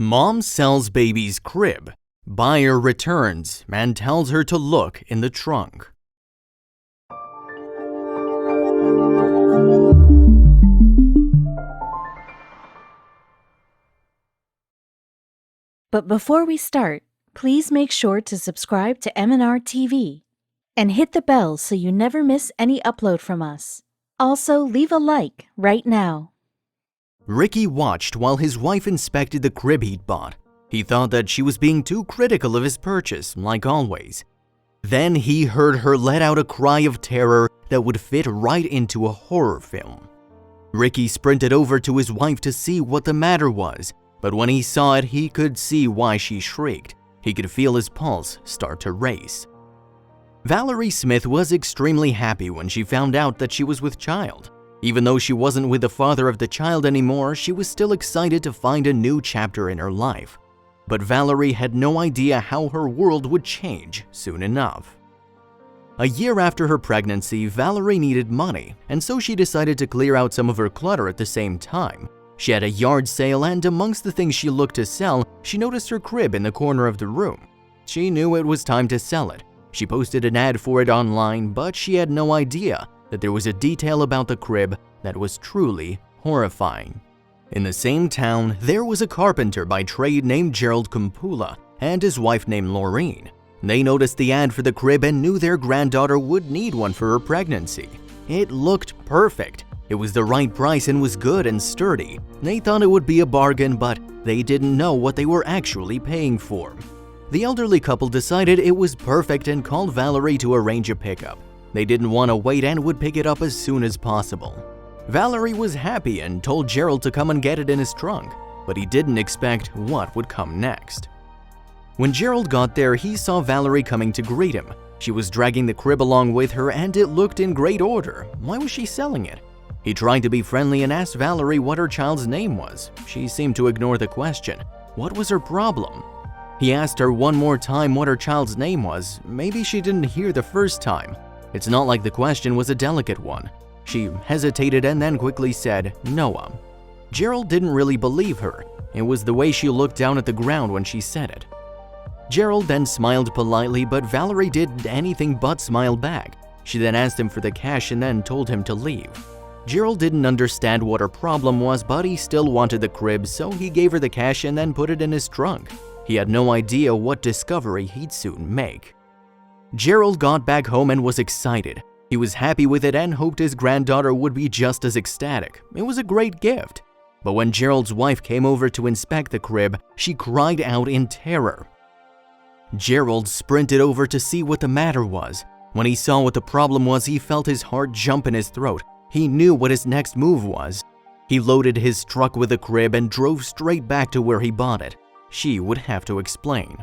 Mom sells baby's crib. Buyer returns and tells her to look in the trunk. But before we start, please make sure to subscribe to m&rtv and hit the bell so you never miss any upload from us. Also, leave a like right now. Ricky watched while his wife inspected the crib he'd bought. He thought that she was being too critical of his purchase, like always. Then he heard her let out a cry of terror that would fit right into a horror film. Ricky sprinted over to his wife to see what the matter was, but when he saw it, he could see why she shrieked. He could feel his pulse start to race. Valerie Smith was extremely happy when she found out that she was with child. Even though she wasn't with the father of the child anymore, she was still excited to find a new chapter in her life. But Valerie had no idea how her world would change soon enough. A year after her pregnancy, Valerie needed money, and so she decided to clear out some of her clutter at the same time. She had a yard sale, and amongst the things she looked to sell, she noticed her crib in the corner of the room. She knew it was time to sell it. She posted an ad for it online, but she had no idea that there was a detail about the crib that was truly horrifying. In the same town, there was a carpenter by trade named Gerald Kumpula and his wife named Laureen. They noticed the ad for the crib and knew their granddaughter would need one for her pregnancy. It looked perfect. It was the right price and was good and sturdy. They thought it would be a bargain, but they didn't know what they were actually paying for. The elderly couple decided it was perfect and called Valerie to arrange a pickup. They didn't want to wait and would pick it up as soon as possible. Valerie was happy and told Gerald to come and get it in his trunk, but he didn't expect what would come next. When Gerald got there, he saw Valerie coming to greet him. She was dragging the crib along with her and it looked in great order. Why was she selling it? He tried to be friendly and asked Valerie what her child's name was. She seemed to ignore the question. What was her problem? He asked her one more time what her child's name was. Maybe she didn't hear the first time. It's not like the question was a delicate one. She hesitated and then quickly said, Noah. Gerald didn't really believe her. It was the way she looked down at the ground when she said it. Gerald then smiled politely, but Valerie did anything but smile back. She then asked him for the cash and then told him to leave. Gerald didn't understand what her problem was, but he still wanted the crib, so he gave her the cash and then put it in his trunk. He had no idea what discovery he'd soon make. Gerald got back home and was excited. He was happy with it and hoped his granddaughter would be just as ecstatic. It was a great gift. But when Gerald's wife came over to inspect the crib, she cried out in terror. Gerald sprinted over to see what the matter was. When he saw what the problem was, he felt his heart jump in his throat. He knew what his next move was. He loaded his truck with the crib and drove straight back to where he bought it. She would have to explain.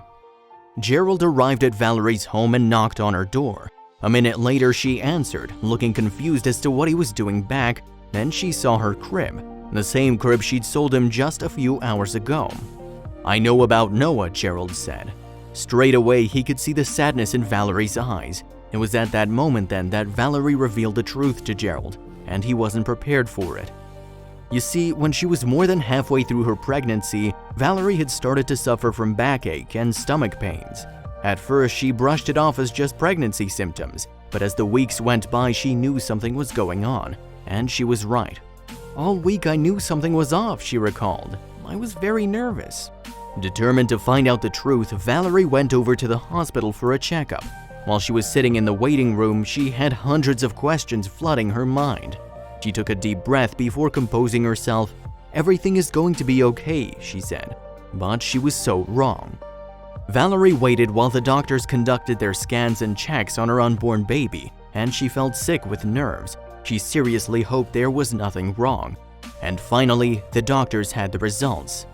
Gerald arrived at Valerie's home and knocked on her door. A minute later, she answered, looking confused as to what he was doing back. Then she saw her crib, the same crib she'd sold him just a few hours ago. I know about Noah, Gerald said. Straight away, he could see the sadness in Valerie's eyes. It was at that moment then that Valerie revealed the truth to Gerald, and he wasn't prepared for it. You see, when she was more than halfway through her pregnancy, Valerie had started to suffer from backache and stomach pains. At first, she brushed it off as just pregnancy symptoms, but as the weeks went by, she knew something was going on, and she was right. All week I knew something was off, she recalled. I was very nervous. Determined to find out the truth, Valerie went over to the hospital for a checkup. While she was sitting in the waiting room, she had hundreds of questions flooding her mind. She took a deep breath before composing herself. Everything is going to be okay, she said, but she was so wrong. Valerie waited while the doctors conducted their scans and checks on her unborn baby, and she felt sick with nerves. She seriously hoped there was nothing wrong. And finally, the doctors had the results.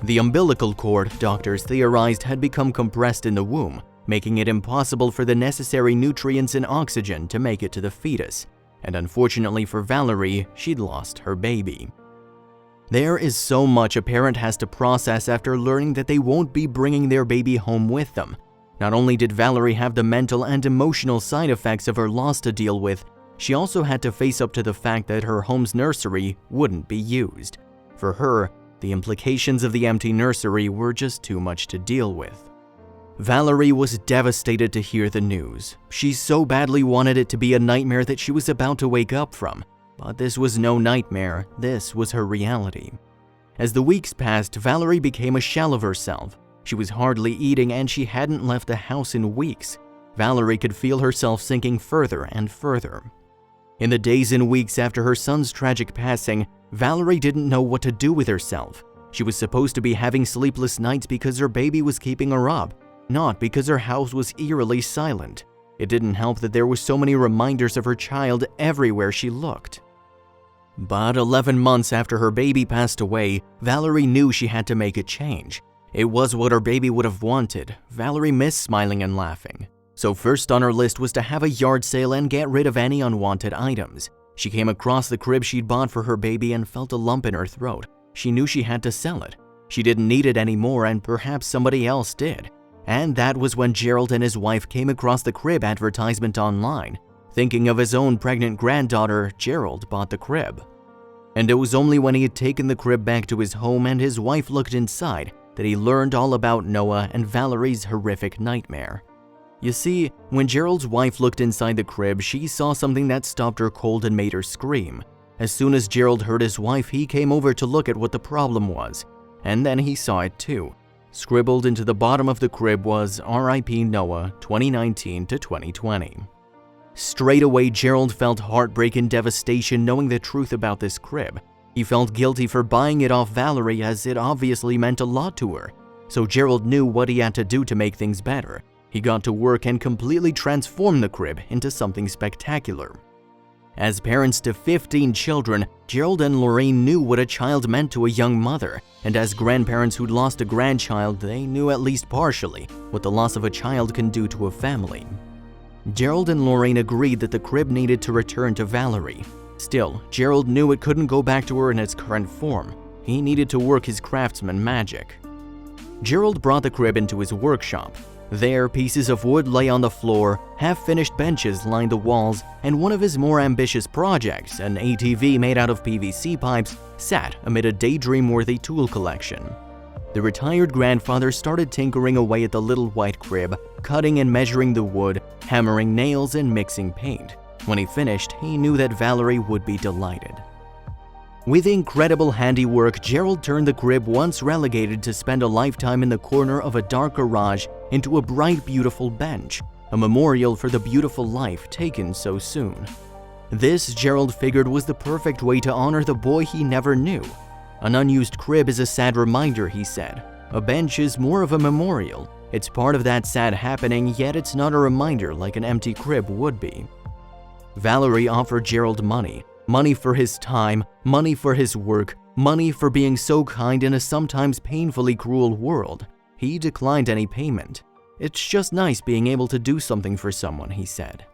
The umbilical cord, doctors theorized, had become compressed in the womb, making it impossible for the necessary nutrients and oxygen to make it to the fetus. And unfortunately for Valerie, she'd lost her baby. There is so much a parent has to process after learning that they won't be bringing their baby home with them. Not only did Valerie have the mental and emotional side effects of her loss to deal with, she also had to face up to the fact that her home's nursery wouldn't be used. For her, The implications of the empty nursery were just too much to deal with. Valerie was devastated to hear the news. She so badly wanted it to be a nightmare that she was about to wake up from. But this was no nightmare, this was her reality. As the weeks passed, Valerie became a shell of herself. She was hardly eating and she hadn't left the house in weeks. Valerie could feel herself sinking further and further. In the days and weeks after her son's tragic passing, Valerie didn't know what to do with herself. She was supposed to be having sleepless nights because her baby was keeping her up, not because her house was eerily silent. It didn't help that there were so many reminders of her child everywhere she looked. But 11 months after her baby passed away, Valerie knew she had to make a change. It was what her baby would have wanted. Valerie missed smiling and laughing. So first on her list was to have a yard sale and get rid of any unwanted items. She came across the crib she'd bought for her baby and felt a lump in her throat. She knew she had to sell it. She didn't need it anymore and perhaps somebody else did. And that was when Gerald and his wife came across the crib advertisement online. Thinking of his own pregnant granddaughter, Gerald bought the crib. And it was only when he had taken the crib back to his home and his wife looked inside that he learned all about Noah and Valerie's horrific nightmare. You see, when Gerald's wife looked inside the crib, she saw something that stopped her cold and made her scream. As soon as Gerald heard his wife, he came over to look at what the problem was. And then he saw it too. Scribbled into the bottom of the crib was R.I.P. Noah 2019 to 2020. Straight away, Gerald felt heartbreak and devastation knowing the truth about this crib. He felt guilty for buying it off Valerie as it obviously meant a lot to her. So Gerald knew what he had to do to make things better. He got to work and completely transformed the crib into something spectacular. As parents to 15 children, Gerald and Lorraine knew what a child meant to a young mother, and as grandparents who'd lost a grandchild, they knew at least partially what the loss of a child can do to a family. Gerald and Lorraine agreed that the crib needed to return to Valerie. Still, Gerald knew it couldn't go back to her in its current form. He needed to work his craftsman magic. Gerald brought the crib into his workshop. There, pieces of wood lay on the floor, half-finished benches lined the walls, and one of his more ambitious projects, an ATV made out of PVC pipes, sat amid a daydream-worthy tool collection. The retired grandfather started tinkering away at the little white crib, cutting and measuring the wood, hammering nails and mixing paint. When he finished, he knew that Valerie would be delighted. With incredible handiwork, Gerald turned the crib once relegated to spend a lifetime in the corner of a dark garage into a bright, beautiful bench, a memorial for the beautiful life taken so soon. This, Gerald figured, was the perfect way to honor the boy he never knew. An unused crib is a sad reminder, he said. A bench is more of a memorial. It's part of that sad happening, yet it's not a reminder like an empty crib would be. Valerie offered Gerald money. Money for his time, money for his work, money for being so kind in a sometimes painfully cruel world. He declined any payment. It's just nice being able to do something for someone, he said.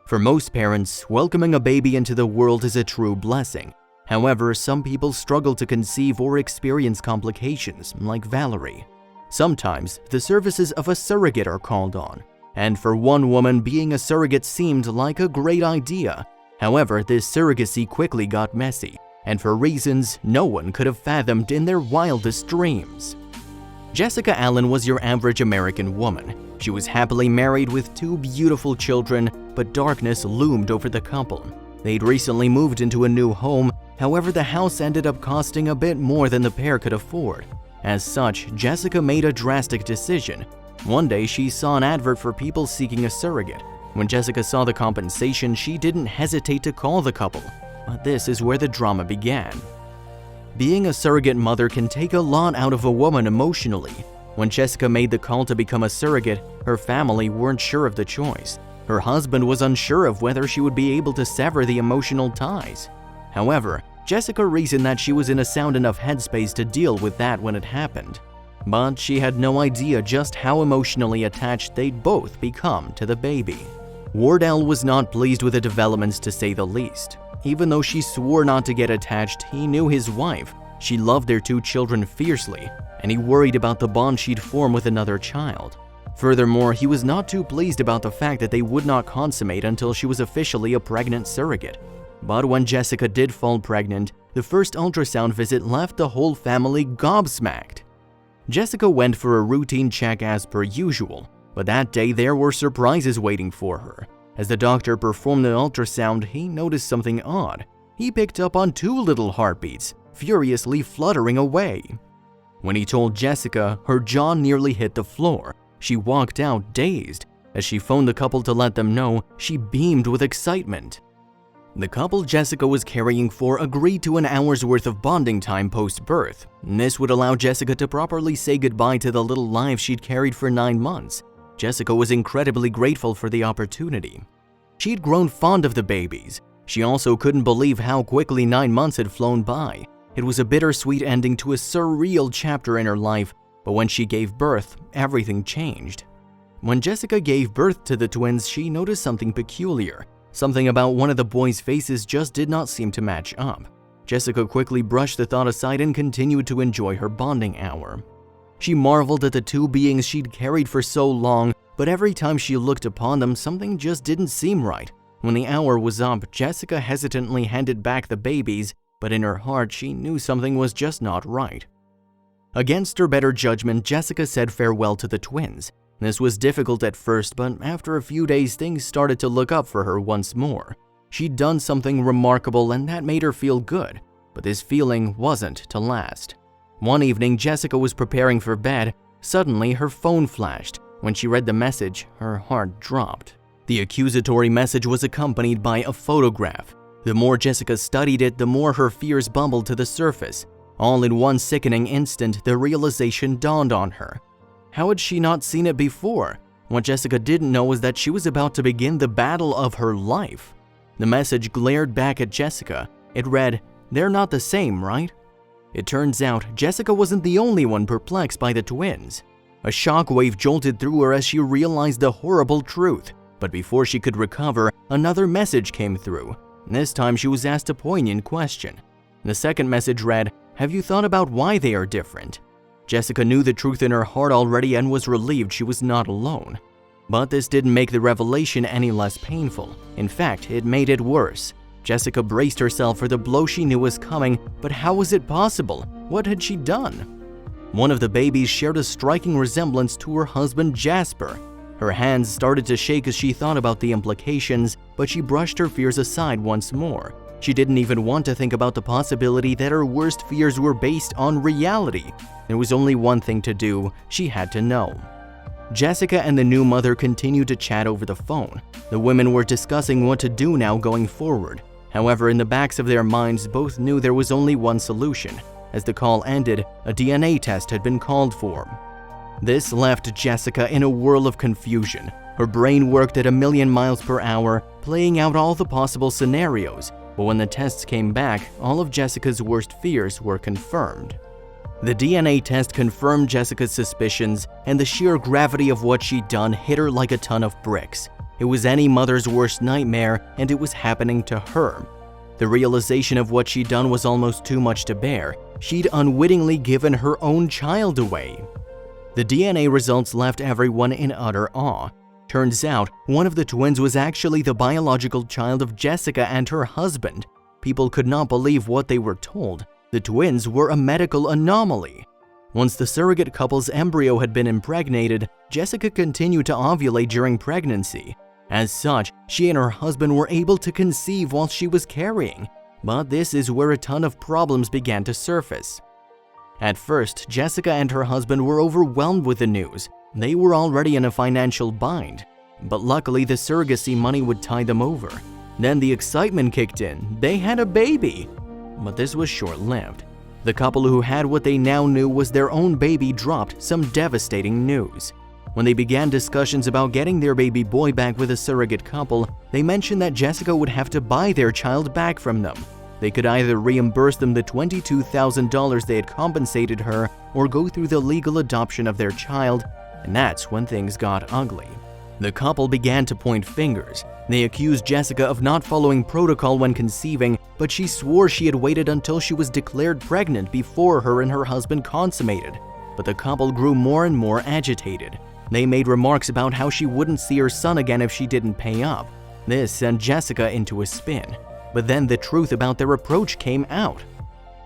For most parents, welcoming a baby into the world is a true blessing. However, some people struggle to conceive or experience complications, like Valerie. Sometimes, the services of a surrogate are called on. And for one woman, being a surrogate seemed like a great idea. However, this surrogacy quickly got messy, and for reasons no one could have fathomed in their wildest dreams. Jessica Allen was your average American woman. She was happily married with 2 beautiful children, but darkness loomed over the couple. They'd recently moved into a new home, however the house ended up costing a bit more than the pair could afford. As such, Jessica made a drastic decision. One day she saw an advert for people seeking a surrogate. When Jessica saw the compensation, she didn't hesitate to call the couple. But this is where the drama began. Being a surrogate mother can take a lot out of a woman emotionally. When Jessica made the call to become a surrogate, her family weren't sure of the choice. Her husband was unsure of whether she would be able to sever the emotional ties. However, Jessica reasoned that she was in a sound enough headspace to deal with that when it happened. But she had no idea just how emotionally attached they'd both become to the baby. Wardell was not pleased with the developments, to say the least. Even though she swore not to get attached, he knew his wife. She loved their 2 children fiercely, and he worried about the bond she'd form with another child. Furthermore, he was not too pleased about the fact that they would not consummate until she was officially a pregnant surrogate. But when Jessica did fall pregnant, the first ultrasound visit left the whole family gobsmacked. Jessica went for a routine check as per usual, but that day there were surprises waiting for her. As the doctor performed the ultrasound, he noticed something odd. He picked up on 2 little heartbeats, furiously fluttering away. When he told Jessica, her jaw nearly hit the floor. She walked out dazed. As she phoned the couple to let them know, she beamed with excitement. The couple Jessica was caring for agreed to an hour's worth of bonding time post-birth. This would allow Jessica to properly say goodbye to the little life she'd carried for 9 months. Jessica was incredibly grateful for the opportunity. She'd grown fond of the babies. She also couldn't believe how quickly 9 months had flown by. It was a bittersweet ending to a surreal chapter in her life, but when she gave birth, everything changed. When Jessica gave birth to the twins, she noticed something peculiar. Something about one of the boys' faces just did not seem to match up. Jessica quickly brushed the thought aside and continued to enjoy her bonding hour. She marveled at the 2 beings she'd carried for so long, but every time she looked upon them, something just didn't seem right. When the hour was up, Jessica hesitantly handed back the babies, but in her heart she knew something was just not right. Against her better judgment, Jessica said farewell to the twins. This was difficult at first, but after a few days things started to look up for her once more. She'd done something remarkable and that made her feel good, but this feeling wasn't to last. One evening, Jessica was preparing for bed. Suddenly, her phone flashed. When she read the message, her heart dropped. The accusatory message was accompanied by a photograph. The more Jessica studied it, the more her fears bubbled to the surface. All in one sickening instant, the realization dawned on her. How had she not seen it before? What Jessica didn't know was that she was about to begin the battle of her life. The message glared back at Jessica. It read, "They're not the same, right?" It turns out Jessica wasn't the only one perplexed by the twins. A shockwave jolted through her as she realized the horrible truth. But before she could recover, another message came through. This time she was asked a poignant question. The second message read, "Have you thought about why they are different?" Jessica knew the truth in her heart already and was relieved she was not alone. But this didn't make the revelation any less painful. In fact, it made it worse. Jessica braced herself for the blow she knew was coming, but how was it possible? What had she done? One of the babies shared a striking resemblance to her husband Jasper. Her hands started to shake as she thought about the implications, but she brushed her fears aside once more. She didn't even want to think about the possibility that her worst fears were based on reality. There was only one thing to do. She had to know. Jessica and the new mother continued to chat over the phone. The women were discussing what to do now going forward. However, in the backs of their minds, both knew there was only one solution. As the call ended, a DNA test had been called for. This left Jessica in a whirl of confusion. Her brain worked at 1,000,000 miles per hour, playing out all the possible scenarios. But when the tests came back, all of Jessica's worst fears were confirmed. The DNA test confirmed Jessica's suspicions, and the sheer gravity of what she'd done hit her like a ton of bricks. It was any mother's worst nightmare, and it was happening to her. The realization of what she'd done was almost too much to bear. She'd unwittingly given her own child away. The DNA results left everyone in utter awe. Turns out, one of the twins was actually the biological child of Jessica and her husband. People could not believe what they were told. The twins were a medical anomaly. Once the surrogate couple's embryo had been impregnated, Jessica continued to ovulate during pregnancy. As such, she and her husband were able to conceive while she was carrying. But this is where a ton of problems began to surface. At first, Jessica and her husband were overwhelmed with the news. They were already in a financial bind. But luckily, the surrogacy money would tide them over. Then the excitement kicked in. They had a baby. But this was short-lived. The couple who had what they now knew was their own baby dropped some devastating news. When they began discussions about getting their baby boy back with a surrogate couple, they mentioned that Jessica would have to buy their child back from them. They could either reimburse them the $22,000 they had compensated her or go through the legal adoption of their child, and that's when things got ugly. The couple began to point fingers. They accused Jessica of not following protocol when conceiving, but she swore she had waited until she was declared pregnant before her and her husband consummated. But the couple grew more and more agitated. They made remarks about how she wouldn't see her son again if she didn't pay up. This sent Jessica into a spin. But then the truth about their approach came out.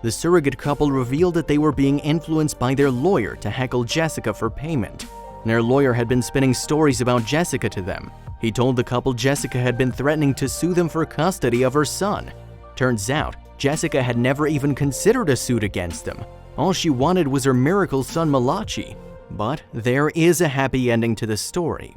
The surrogate couple revealed that they were being influenced by their lawyer to heckle Jessica for payment. Their lawyer had been spinning stories about Jessica to them. He told the couple Jessica had been threatening to sue them for custody of her son. Turns out, Jessica had never even considered a suit against them. All she wanted was her miracle son Malachi. But there is a happy ending to the story.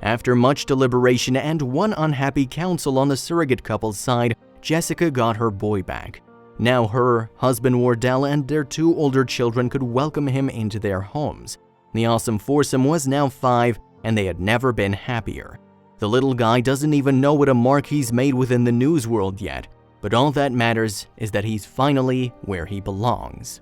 After much deliberation and one unhappy counsel on the surrogate couple's side, Jessica got her boy back. Now her, husband Wardell, and their 2 older children could welcome him into their homes. The awesome foursome was now 5, and they had never been happier. The little guy doesn't even know what a mark he's made within the news world yet, but all that matters is that he's finally where he belongs.